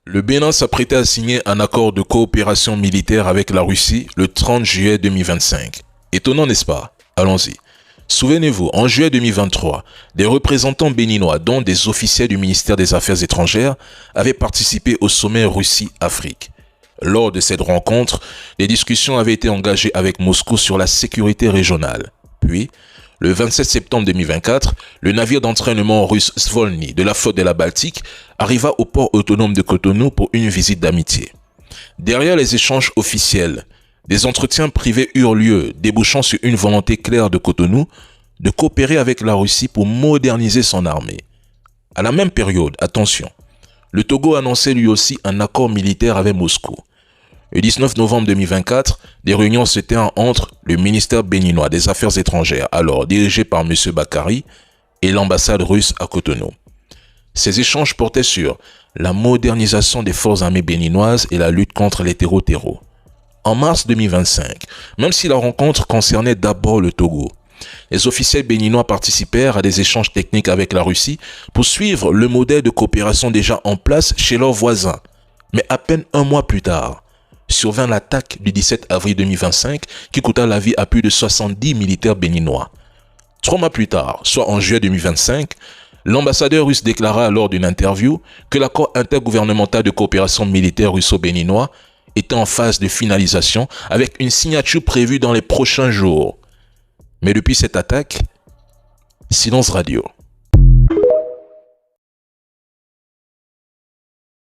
Le Bénin s'apprêtait à signer un accord de coopération militaire avec la Russie le 30 juillet 2025. Étonnant, n'est-ce pas? Allons-y. Souvenez-vous, en juillet 2023, des représentants béninois, dont des officiels du ministère des Affaires étrangères, avaient participé au sommet Russie-Afrique. Lors de cette rencontre, des discussions avaient été engagées avec Moscou sur la sécurité régionale. Puis, le 27 septembre 2024, le navire d'entraînement russe Svolny de la flotte de la Baltique arriva au port autonome de Cotonou pour une visite d'amitié. Derrière les échanges officiels, des entretiens privés eurent lieu, débouchant sur une volonté claire de Cotonou de coopérer avec la Russie pour moderniser son armée. À la même période, attention, le Togo annonçait lui aussi un accord militaire avec Moscou. Le 19 novembre 2024, des réunions se tinrent entre le ministère béninois des Affaires étrangères, alors dirigé par M. Bakary, et l'ambassade russe à Cotonou. Ces échanges portaient sur la modernisation des forces armées béninoises et la lutte contre les terreaux. En mars 2025, même si la rencontre concernait d'abord le Togo, les officiels béninois participèrent à des échanges techniques avec la Russie pour suivre le modèle de coopération déjà en place chez leurs voisins. Mais à peine un mois plus tard, survint l'attaque du 17 avril 2025 qui coûta la vie à plus de 70 militaires béninois. 3 mois plus tard, soit en juillet 2025, l'ambassadeur russe déclara lors d'une interview que l'accord intergouvernemental de coopération militaire russo-béninois était en phase de finalisation avec une signature prévue dans les prochains jours. Mais depuis cette attaque, silence radio.